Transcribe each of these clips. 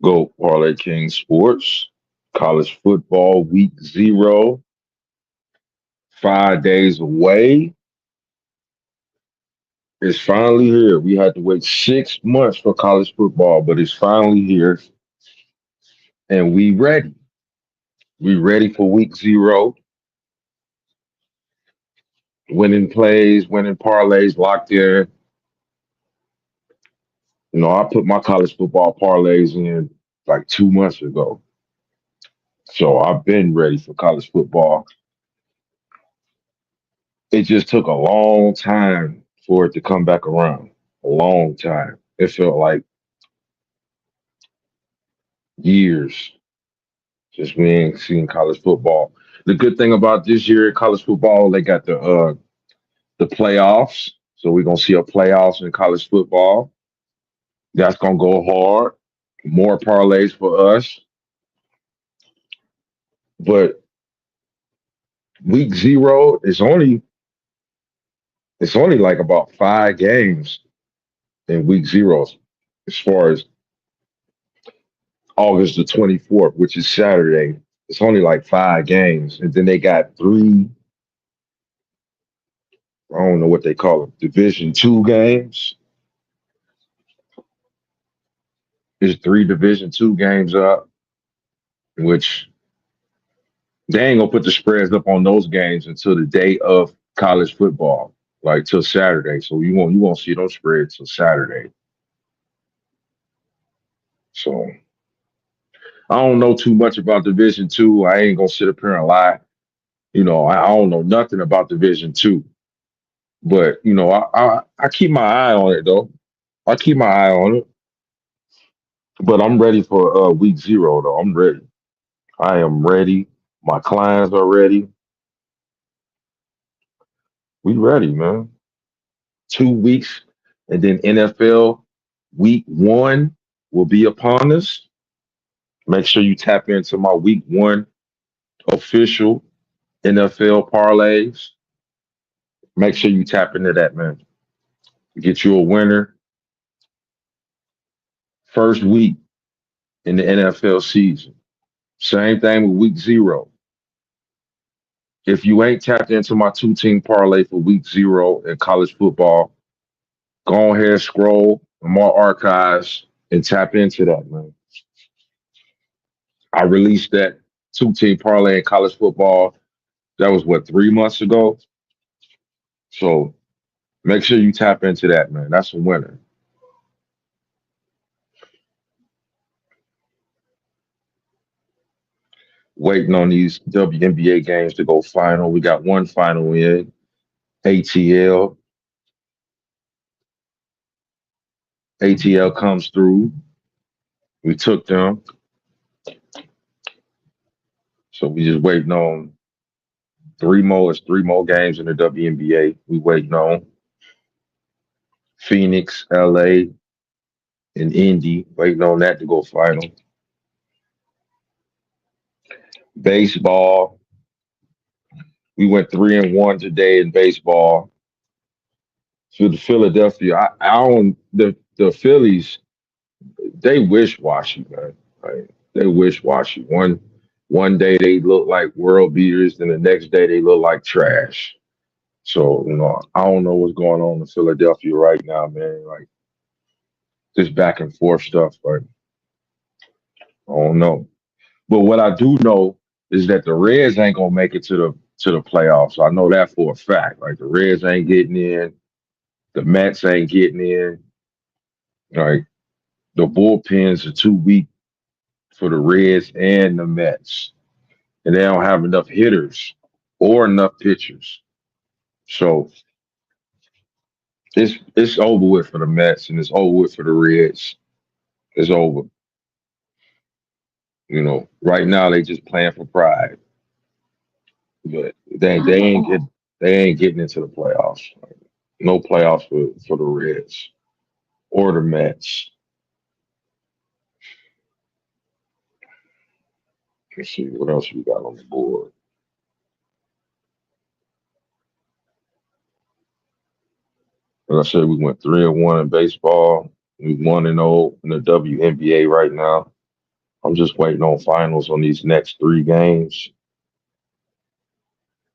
Go Parlay King Sports. College football week 0, 5 days away. It's finally here. We had to wait 6 months for college football, but it's finally here, and we ready. We ready for week 0. Winning plays, winning parlays locked in. I put my college football parlays in like 2 months ago. So I've been ready for college football. It just took a long time for it to come back around. A long time. It felt like years just we ain't seen college football. The good thing about this year in college football, they got the playoffs. So we're gonna see a playoffs in college football. That's gonna go hard. More parlays for us. But week 0 is only like about 5 games in week 0 as far as August the 24th, which is Saturday. It's only like 5 games. And then they got three, I don't know what they call it, Division 2 games. There's three Division 2 games up, which they ain't gonna put the spreads up on those games until the day of college football, like till Saturday. So you won't see those spreads till Saturday. So I don't know too much about Division 2. I ain't gonna sit up here and lie. I don't know nothing about Division 2. But I keep my eye on it though. I keep my eye on it. But I'm ready for week 0 though. I'm ready. I am ready. My clients are ready. We ready, man. 2 weeks, and then NFL week 1 will be upon us. Make sure you tap into my week 1 official NFL parlays. Make sure you tap into that, man. Get you a winner first week in the NFL season. Same thing with week 0. If you ain't tapped into my 2-team parlay for week 0 in college football, go ahead, scroll in my archives and tap into that, man. I released that 2-team parlay in college football. That was what, 3 months ago? So make sure you tap into that, man. That's a winner. Waiting on these WNBA games to go final. We got one final in. ATL. ATL comes through. We took them. So we just waiting on three more. It's three more games in the WNBA. We waiting on Phoenix, LA, and Indy. Waiting on that to go final. Baseball. We went 3-1 today in baseball. So the Philadelphia, I don't the Phillies, they wish washy, man. Like, they wish washy. One day they look like world beaters, then the next day they look like trash. So, I don't know what's going on in Philadelphia right now, man. Like this back and forth stuff. Like, I don't know. But what I do know is that the Reds ain't gonna make it to the playoffs. I know that for a fact. Like the Reds ain't getting in, the Mets ain't getting in. Like the bullpens are too weak for the Reds and the Mets, and they don't have enough hitters or enough pitchers. So it's over with for the Mets, and it's over with for the Reds. It's over. Right now they just playing for pride, but they ain't getting into the playoffs. Like, no playoffs for the Reds or the Mets. Let's see what else we got on the board. Like I said, we went 3-1 in baseball. We 1-0 in the WNBA right now. I'm just waiting on finals on these next 3 games.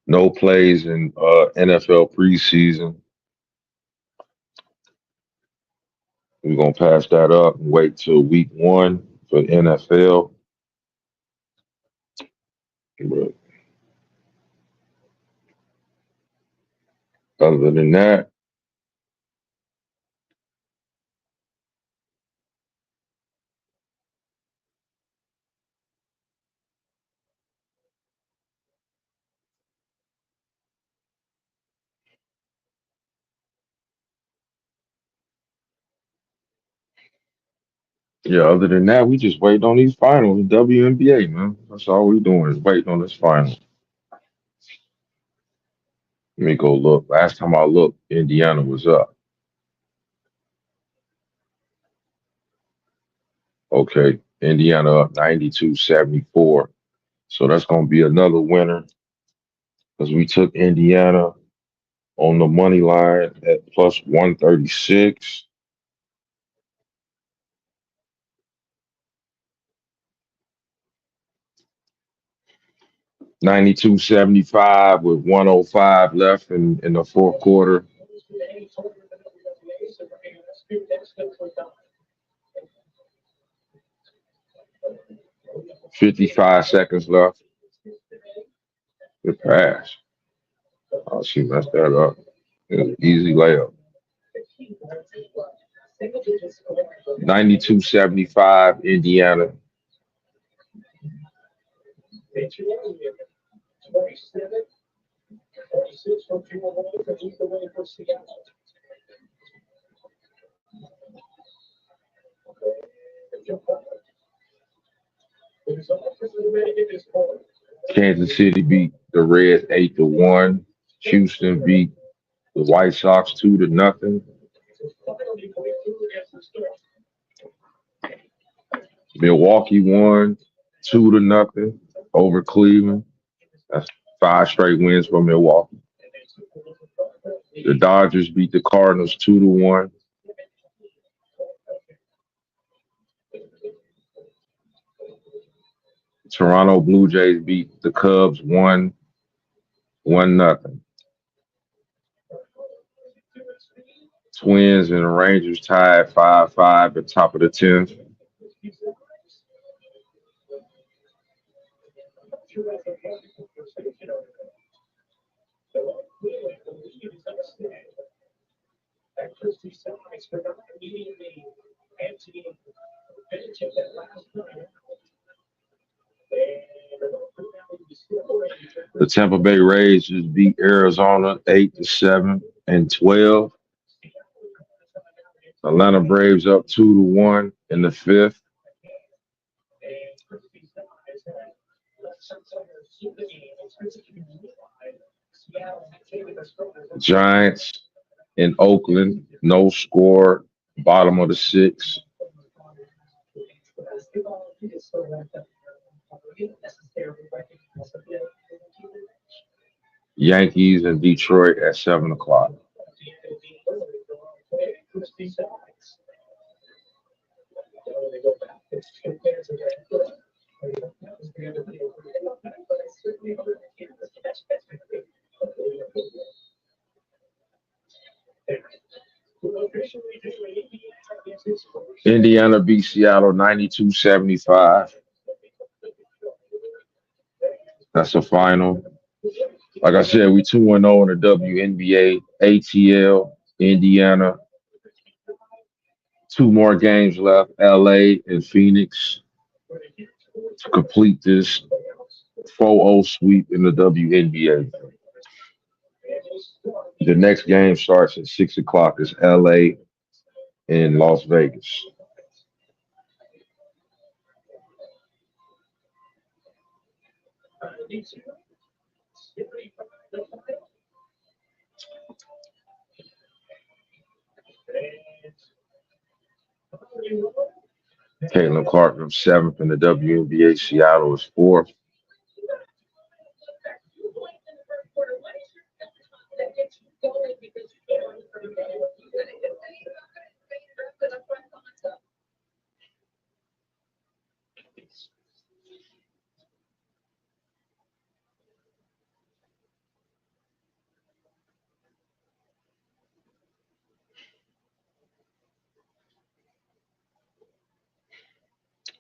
No plays in NFL preseason. We're gonna pass that up and wait till week 1 for NFL. But other than that, yeah, other than that, we just waiting on these finals. WNBA, man. That's all we doing is waiting on this final. Let me go look. Last time I looked, Indiana was up. Okay, Indiana up 92-74. So that's gonna be another winner because we took Indiana on the money line at plus 136. 92-75 with 105 left in the fourth quarter. 55 seconds left. Good pass. Oh, she messed that up. It was an easy layup. 92-75, Indiana. Kansas City beat the Reds 8-1. Houston beat the White Sox 2-0. Milwaukee won 2-0 over Cleveland. That's 5 straight wins for Milwaukee. The Dodgers beat the Cardinals 2-1. Toronto Blue Jays beat the Cubs 1-0. Twins and the Rangers tied 5-5 at top of the 10th. The Tampa Bay Rays just beat Arizona 8-7 and 12. Atlanta Braves up 2-1 in the fifth. Giants in Oakland, no score, bottom of the sixth. Yankees in Detroit at 7 o'clock. Indiana beat Seattle 92-75. That's the final. Like I said, we 2-0 in the WNBA, ATL, Indiana. 2 more games left, LA and Phoenix, to complete this 4-0 sweep in the WNBA. The next game starts at 6 o'clock. It's LA in Las Vegas. Caitlin Clark from 7th in the WNBA. Seattle is 4th.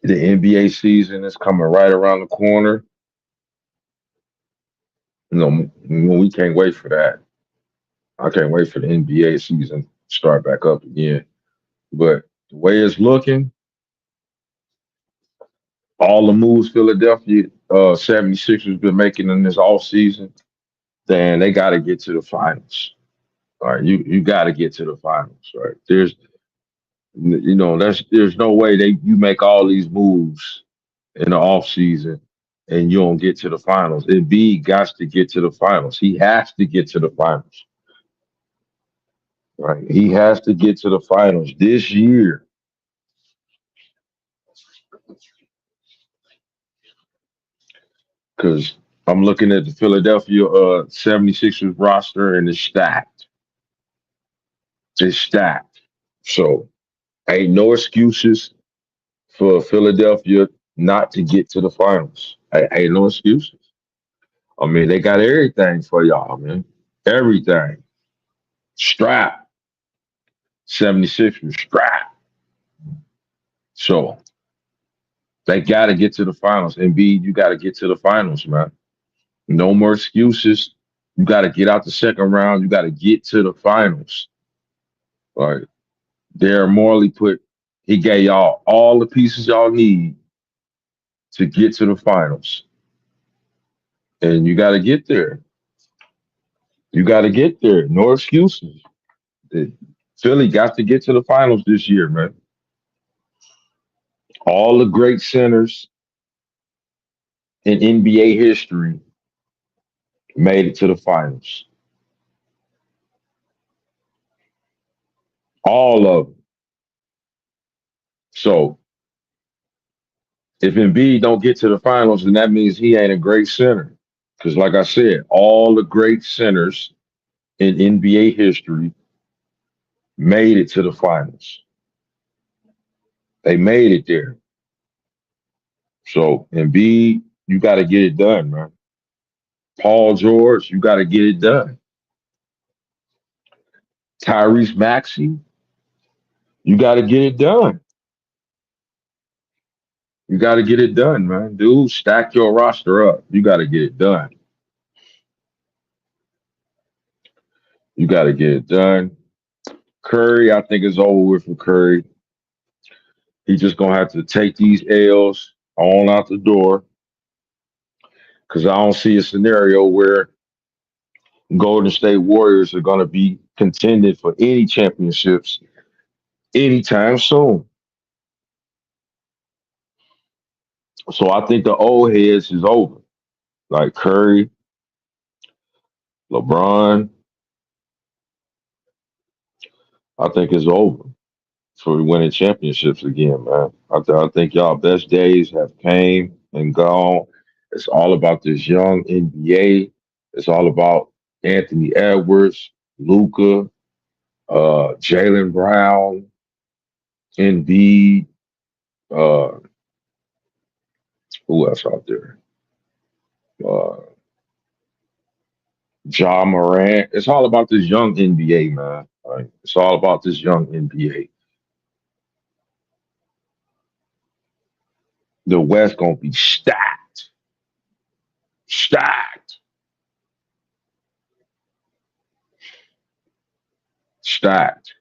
The NBA season is coming right around the corner. We can't wait for that. I can't wait for the NBA season to start back up again. But the way it's looking, all the moves Philadelphia 76ers been making in this off season, then they got to get to the finals. All right, you got to get to the finals. Right? There's no way you make all these moves in the off season and you don't get to the finals. Embiid got to get to the finals. He has to get to the finals. Right? He has to get to the finals this year because I'm looking at the Philadelphia 76ers roster and it's stacked. It's stacked. So ain't no excuses for Philadelphia not to get to the finals. Ain't no excuses. I mean, they got everything for y'all, man. Everything. Strap. 76ers strap. So they got to get to the finals. Embiid, you got to get to the finals, man. No more excuses. You got to get out the second round. You got to get to the finals. Like Darren Morley he gave y'all all the pieces y'all need to get to the finals. And you got to get there. You got to get there. No excuses. Philly got to get to the finals this year, man. All the great centers in NBA history made it to the finals. All of them. So if Embiid don't get to the finals, then that means he ain't a great center. Because like I said, all the great centers in NBA history made it to the finals. They made it there. So Embiid, you got to get it done, man. Paul George, you got to get it done. Tyrese Maxey, you got to get it done. You got to get it done, man. Dude, stack your roster up. You got to get it done. You got to get it done. Curry, I think it's over with for Curry. He's just gonna have to take these L's on out the door because I don't see a scenario where Golden State Warriors are gonna be contended for any championships anytime soon. So I think the old heads is over. Like Curry, LeBron, I think it's over for winning championships again, man. I think y'all best days have came and gone. It's all about this young NBA. It's all about Anthony Edwards, Luca, Jalen Brown, Embiid, uh, who else out there? Uh, Ja Morant. It's all about this young NBA, man. Right? It's all about this young NBA. The West gonna be stacked, stacked, stacked.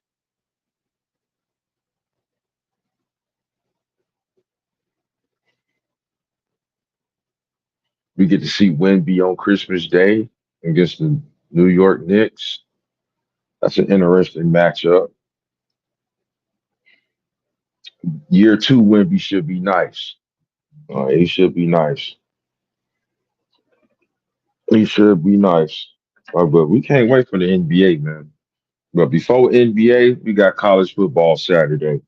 We get to see Wemby on Christmas Day against the New York Knicks. That's an interesting matchup. Year two, Wemby should be nice. He should be nice. He should be nice. But we can't wait for the NBA, man. But before NBA, we got college football Saturday.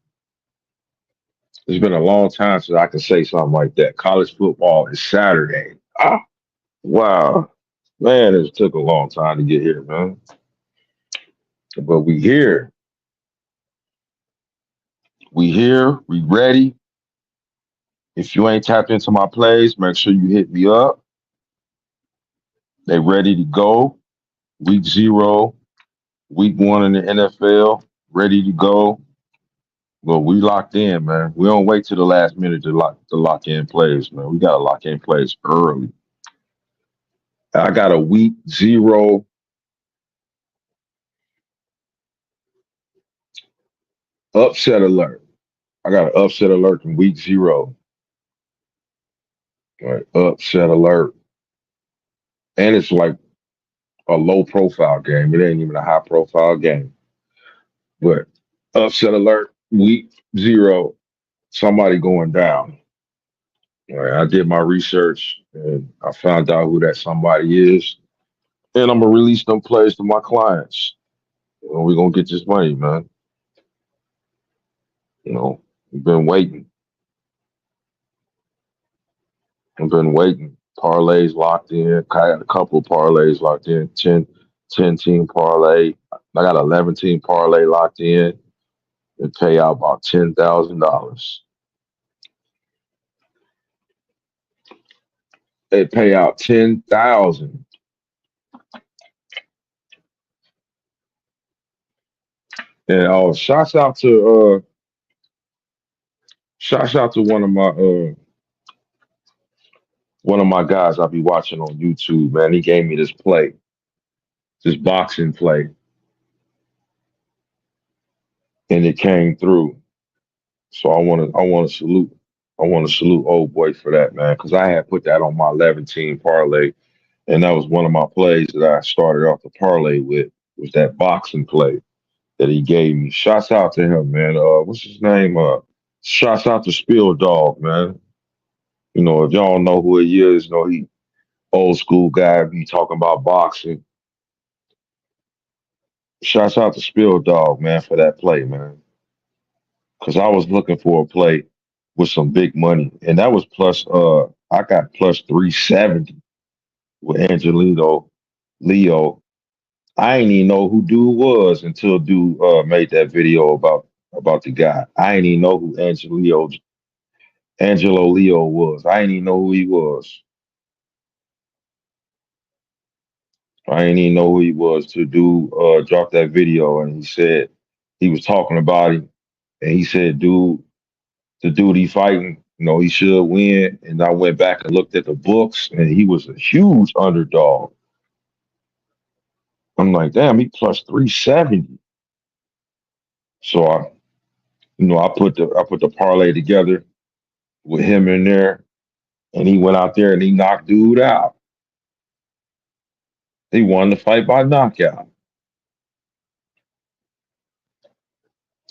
It's been a long time since I can say something like that. College football is Saturday. Ah, wow. Man, it took a long time to get here, man. But we here. We here. We ready. If you ain't tapped into my plays, make sure you hit me up. They ready to go. Week 0, week 1 in the NFL, ready to go. Well, we locked in, man. We don't wait till the last minute to lock in plays, man. We gotta lock in plays early. I got a week zero upset alert. I got an upset alert in week zero. Right, upset alert, and it's like a low profile game. It ain't even a high profile game, but upset alert week zero. Somebody going down. Right, I did my research and I found out who that somebody is, and I'm gonna release them plays to my clients. We're gonna get this money, man. We've been waiting. I've been waiting. Parlays locked in. I got a couple of parlays locked in. 10 team parlay. I got 11 team parlay locked in. And pay out about $10,000. They pay out 10,000. And shouts out to one of my guys I be watching on YouTube, man. He gave me this boxing play, and it came through. So I want to salute old boy for that, man, because I had put that on my 11 team parlay, and that was one of my plays that I started off the parlay with was that boxing play that he gave me. Shouts out to him, man. What's his name? Shouts out to Spill Dog, man. If y'all know who he is, he old school guy be talking about boxing. Shouts out to Spill Dog, man, for that play, man. Because I was looking for a play with some big money, and that was plus. I got plus 370 with Angelino Leo. I ain't even know who dude was until dude made that video about the guy. I ain't even know who Angelo Leo was. I ain't even know who he was. I ain't even know who he was till dude dropped that video, and he said he was talking about him, and he said, dude, the dude he fighting, he should win. And I went back and looked at the books, and he was a huge underdog. I'm like, damn, he plus 370. So I put the parlay together with him in there, and he went out there and he knocked dude out. He won the fight by knockout.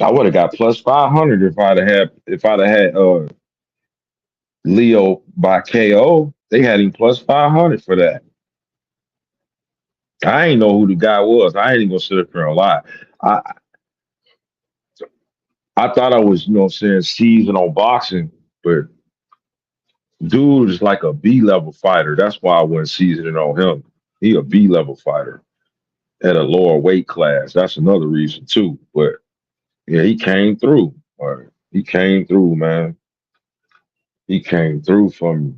I would have got plus 500 if I'd have had Leo by KO. They had him plus 500 for that. I ain't know who the guy was. I ain't even gonna sit up here and lie. I I thought I was, saying seasoned on boxing, but dude is like a B level fighter. That's why I went seasoning on him. He a B level fighter at a lower weight class. That's another reason too. But yeah, he came through. All right. He came through, man. He came through for me.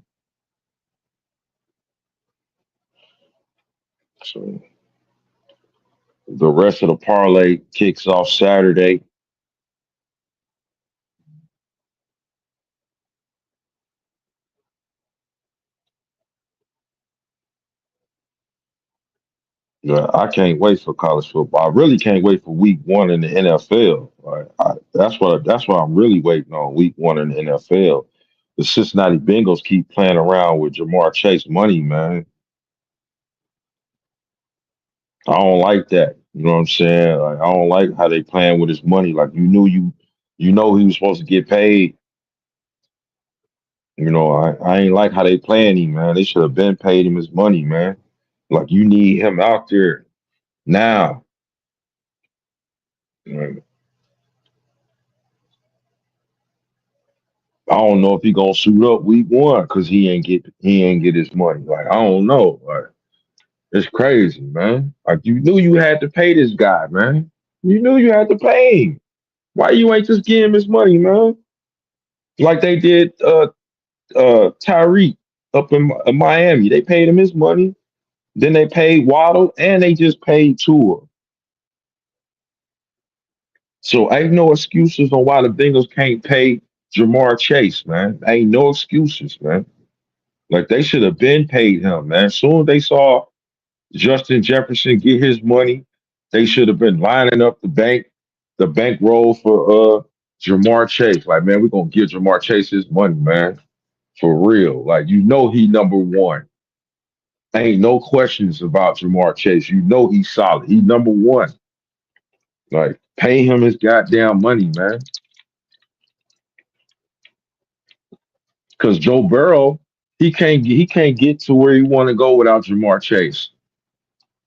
So the rest of the parlay kicks off Saturday. Yeah, I can't wait for college football. I really can't wait for week one in the NFL. Right? That's what I'm really waiting on. Week one in the NFL. The Cincinnati Bengals keep playing around with Jamar Chase money, man. I don't like that. You know what I'm saying? Like, I don't like how they playing with his money. Like you know he was supposed to get paid. I ain't like how they playing him, man. They should have been paid him his money, man. Like you need him out there now. Like, I don't know if he gonna suit up week one because he ain't get his money. Like I don't know. Like it's crazy, man. Like you knew you had to pay this guy, man. You knew you had to pay him. Why you ain't just give him his money, man? Like they did Tyreek up in Miami. They paid him his money. Then they paid Waddle and they just paid Tua. So ain't no excuses on why the Bengals can't pay Jamar Chase, man. Ain't no excuses, man. Like they should have been paid him, man. Soon as they saw Justin Jefferson get his money, they should have been lining up the bankroll for Jamar Chase. Like, man, we're gonna give Jamar Chase his money, man. For real. Like, he number one. Ain't no questions about Jamar Chase. He's solid. He number one. Like, pay him his goddamn money, man. Because Joe Burrow, he can't get to where he want to go without Jamar Chase.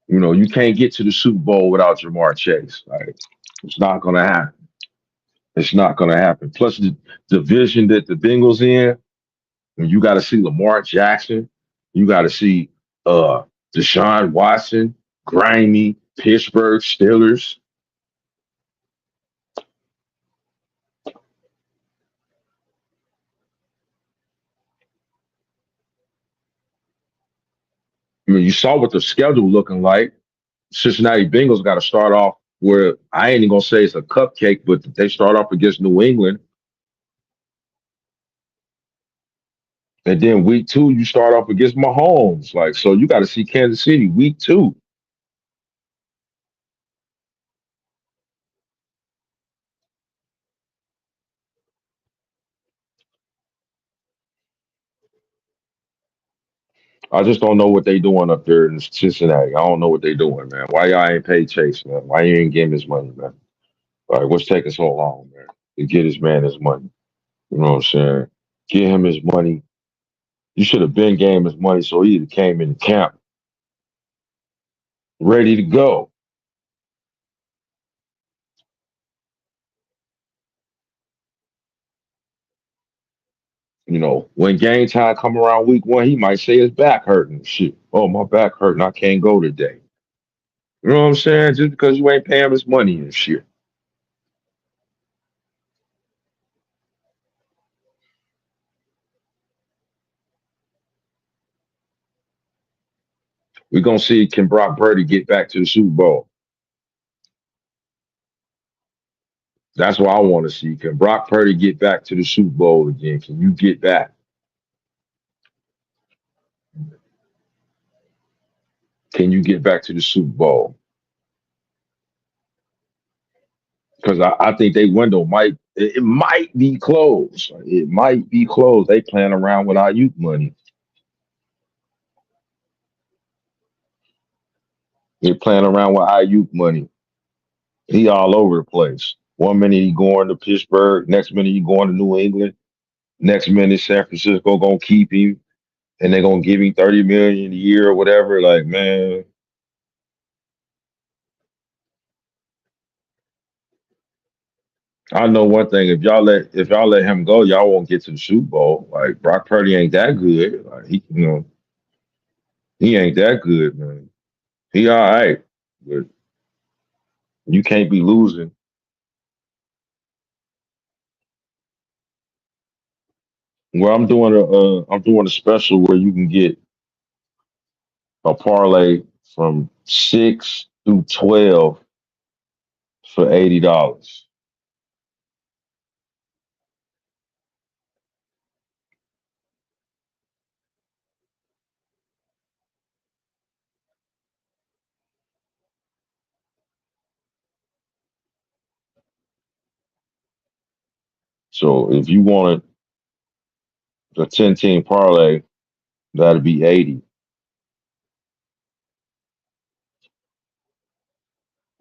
You can't get to the Super Bowl without Jamar Chase. Like, it's not gonna happen. It's not gonna happen. Plus the division that the Bengals in, when you got to see Lamar Jackson, you got to see uh Deshaun Watson, grimy Pittsburgh Steelers. I mean, you saw what the schedule looking like. Cincinnati Bengals got to start off where I ain't even gonna say it's a cupcake, but they start off against New England, and then week two you start off against Mahomes. Like, so you got to see Kansas City week two. I just don't know what they doing up there in Cincinnati. I don't know what they doing, man. Why y'all ain't paid Chase, man? Why you ain't give him his money, man? Like, what's taking so long, man, to get his man his money? You know what I'm saying? Get him his money. You should have been gave him his money so he came in camp ready to go. When game time come around week one, he might say his back hurting. Shit. Oh, my back hurting. I can't go today. You know what I'm saying? Just because you ain't paying him his money and shit. We're gonna see, can Brock Purdy get back to the Super Bowl? That's what I want to see. Can Brock Purdy get back to the Super Bowl again? Can you get back? Can you get back to the Super Bowl? Because I think they window it might be closed. It might be closed. They playing around with our youth money. They're playing around with our youth money. He all over the place. One minute he going to Pittsburgh, next minute he going to New England, next minute San Francisco gonna keep him, and they're gonna give him 30 million a year or whatever. Like, man, I know one thing. If y'all let him go, y'all won't get to the Super Bowl. Like, Brock Purdy ain't that good. Like, he ain't that good, man. He all right, but you can't be losing. Well, I'm doing a special where you can get a parlay from 6 through 12 for $80. So if you wanted a 10 team parlay, that'd be 80.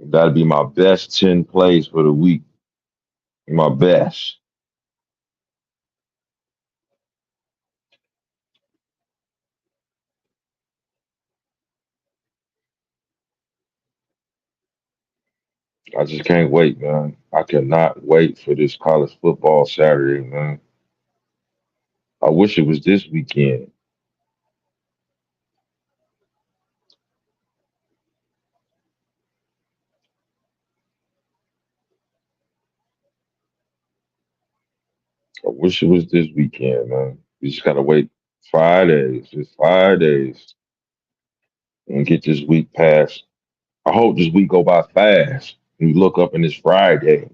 That'd be my best 10 plays for the week. My best. I just can't wait, man. I cannot wait for this college football Saturday, man. I wish it was this weekend. I wish it was this weekend, man. We just gotta wait 5 days, just 5 days, and get this week passed. I hope this week go by fast. And you look up and it's Friday.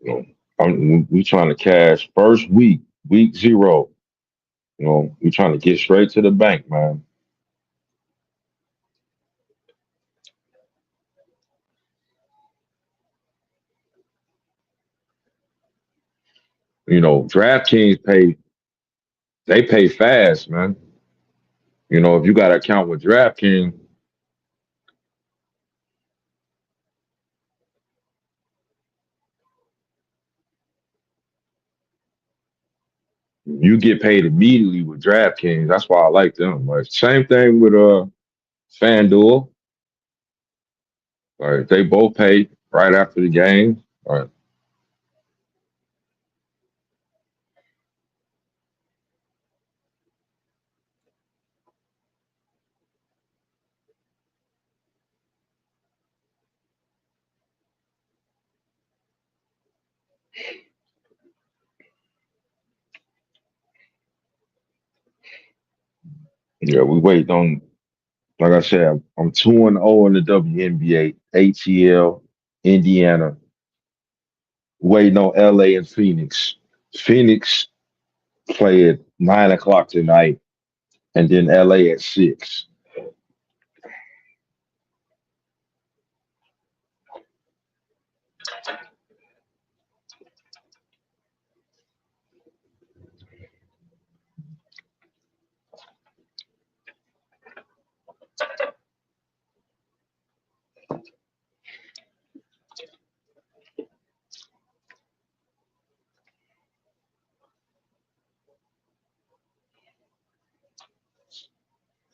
You know, we trying to cash first week zero. You know, we trying to get straight to the bank, man. You know, DraftKings pay fast, man. You know, if you got an account with DraftKings, you get paid immediately with DraftKings. That's why I like them. Like same thing with FanDuel. Like they both pay right after the game. Right. Yeah, we wait on. Like I said, I'm 2-0 in the WNBA, ATL, Indiana, waiting on LA and Phoenix. Phoenix play at 9 o'clock tonight, and then LA at 6.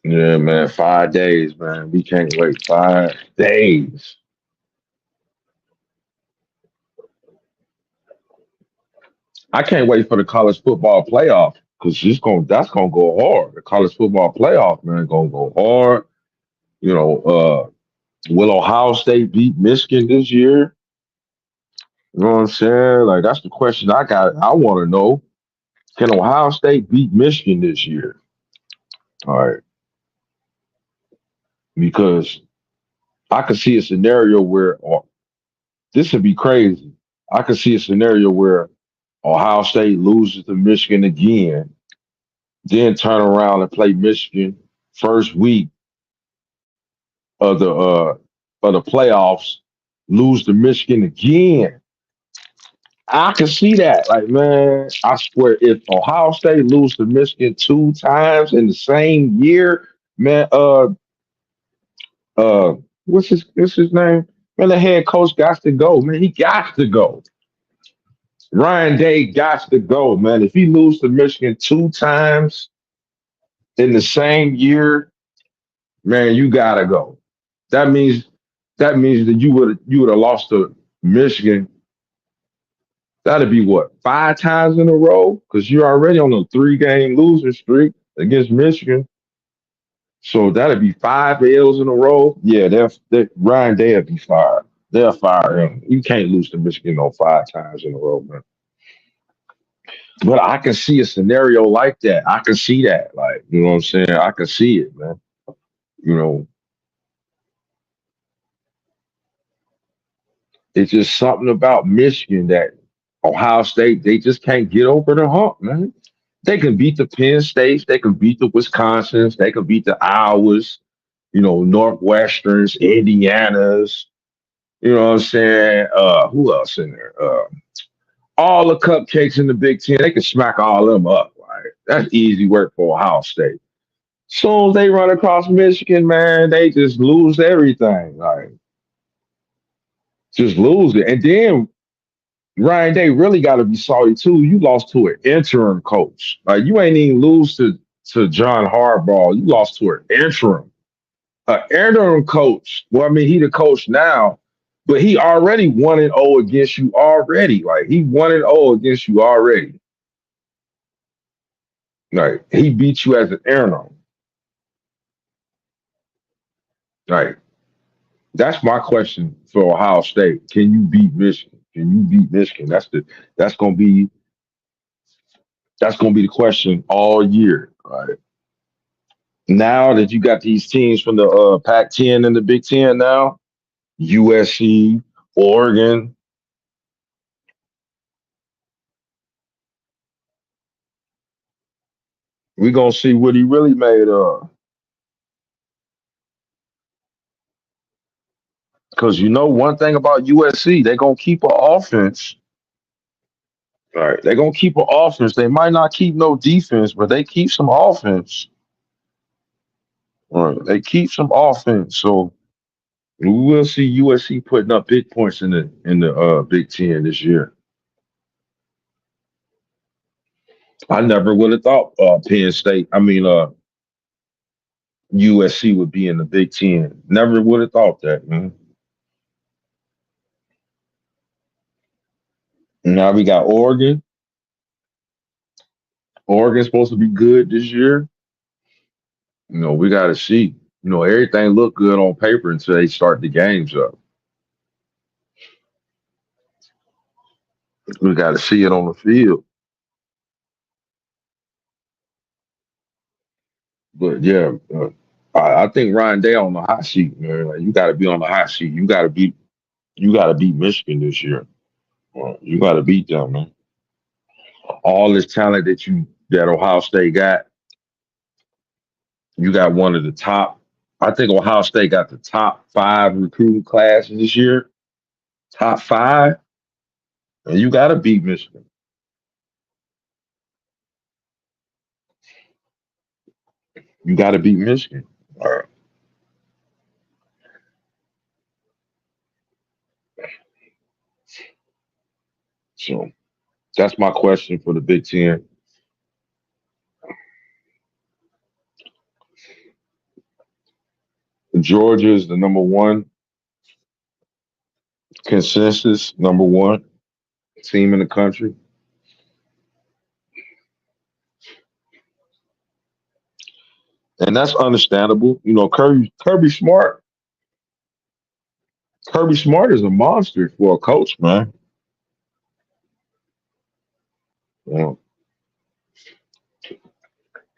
Yeah, man, 5 days, man. We can't wait 5 days. I can't wait for the college football playoff because that's gonna go hard. The college football playoff, man, gonna go hard. You know, will Ohio State beat Michigan this year? You know what I'm saying? Like that's the question I got. I want to know: can Ohio State beat Michigan this year? All right, because I could see a scenario where this would be crazy. I could see a scenario where Ohio State loses to Michigan again, then turn around and play Michigan first week of the playoffs, lose to Michigan again. I can see that. Like, man, I swear, if Ohio State lose to Michigan 2 times in the same year, man, uh, what's his name? Man, the head coach got to go. Man, he got to go. Ryan Day got to go, man. If he lose to Michigan 2 times in the same year, man, you gotta go. That means that means that you would have lost to Michigan. That'd be what 5 times in a row because you're already on a 3-game losing streak against Michigan. So that'd be 5 L's in a row. Yeah, Ryan Day will be fired. They'll fire him. You can't lose to Michigan no 5 times in a row, man. But I can see a scenario like that. I can see that. Like, you know what I'm saying? I can see it, man. You know, it's just something about Michigan that Ohio State, they just can't get over the hump, man. They can beat the Penn States, they can beat the Wisconsins, they can beat the Iowas, Northwesterns, Indianas, you know what I'm saying? Who else in there? All the cupcakes in the Big Ten, they can smack all of them up. Right? That's easy work for Ohio State. Soon as they run across Michigan, man, they just lose everything. Like, just lose it. And then Ryan Day really got to be sorry too. You lost to an interim coach. Like you ain't even lose to John Harbaugh. You lost to an interim coach. Well, I mean, he the coach now, but he already 1-0 against you already. Like he 1-0 against you already. Like he beat you as an interim. Like that's my question for Ohio State. Can you beat Michigan? Can you beat Michigan? That's gonna be that's gonna be the question all year. Right. Now that you got these teams from the Pac-10 and the Big 10 now, USC, Oregon, We gonna see what he really made of. Because you know one thing about USC, they gonna keep an offense. All right, they gonna keep an offense. They might not keep no defense, but they keep some offense. All right, they keep some offense. So we will see USC putting up big points in the Big Ten this year. I never would have thought Penn State. I mean, USC would be in the Big Ten. Never would have thought that, man. Now we got Oregon. Oregon's supposed to be good this year. We got to see. Everything looked good on paper until they start the games up. We got to see it on the field. But yeah, I think Ryan Day on the hot seat, man. Like, you got to be on the hot seat. You got to beat Michigan this year. You got to beat them, man. All this talent that Ohio State got, you got one of the top. I think Ohio State got the top 5 recruiting classes this year. Top 5, and you got to beat Michigan. You got to beat Michigan. All right. So that's my question for the Big Ten. Georgia is the number one consensus, number one team in the country, and that's understandable. Kirby Smart is a monster for a coach, man. You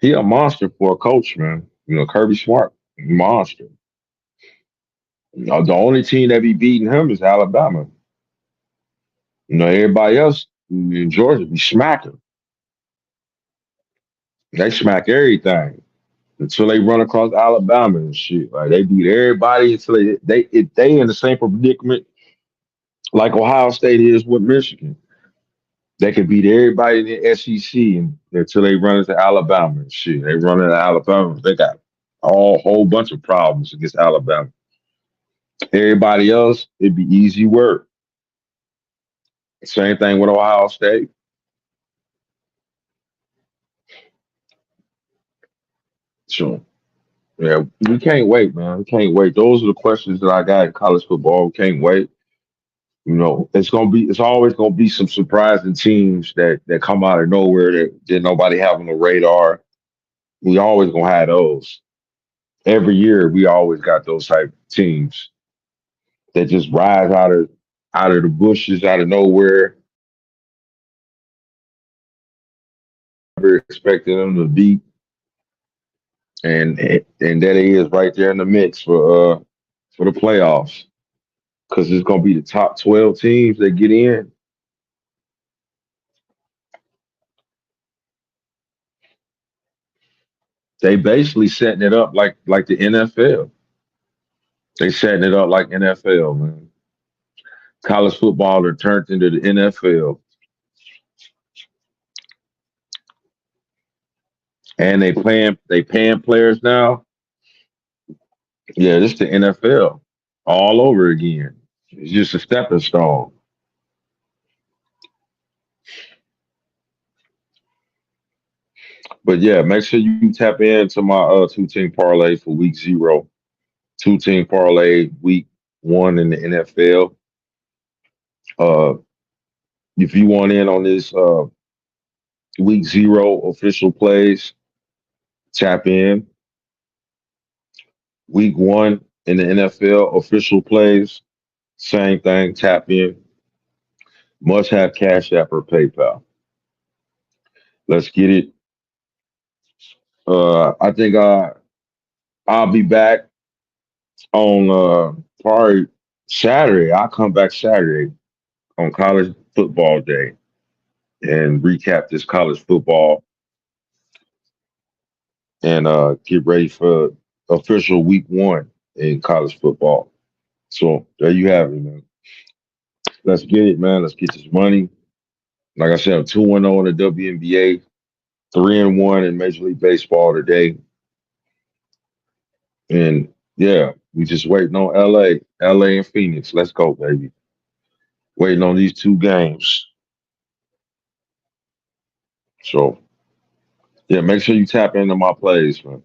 he a monster for a coach, man. Kirby Smart, monster. The only team that be beating him is Alabama. Everybody else in Georgia be smacking. They smack everything until they run across Alabama and shit. Like they beat everybody until they if they in the same predicament like Ohio State is with Michigan. They could beat everybody in the SEC until they run into Alabama and shit. They run into Alabama. They got a whole bunch of problems against Alabama. Everybody else, it'd be easy work. Same thing with Ohio State. So yeah, we can't wait, man. We can't wait. Those are the questions that I got in college football. We can't wait. It's always gonna be some surprising teams that come out of nowhere that nobody have on the radar. We always gonna have those. Every year we always got those type of teams that just rise out of the bushes, out of nowhere. Never expected them to be, and that is right there in the mix for the playoffs because it's gonna be the top 12 teams that get in. They basically setting it up like the NFL. They setting it up like NFL, man. College football are turned into the NFL, and they paying players now. Yeah, this the NFL all over again. It's just a stepping stone. But yeah, make sure you tap into my 2 team parlay for week 0. 2 team parlay week 1 in the NFL. Uh, if you want in on this week 0 official plays, tap in. Week 1 in the NFL official plays, same thing, tap in. Must have Cash App or PayPal. Let's get it. I think I'll be back on probably Saturday. I'll come back Saturday on college football day and recap this college football. and get ready for official week 1 in college football. So there you have it, man. Let's get it, man. Let's get this money. Like I said, I'm 2-0 in the WNBA, 3-1 in Major League Baseball today. And yeah, we just waiting on LA and Phoenix. Let's go, baby. Waiting on these 2 games. So yeah, make sure you tap into my plays, man.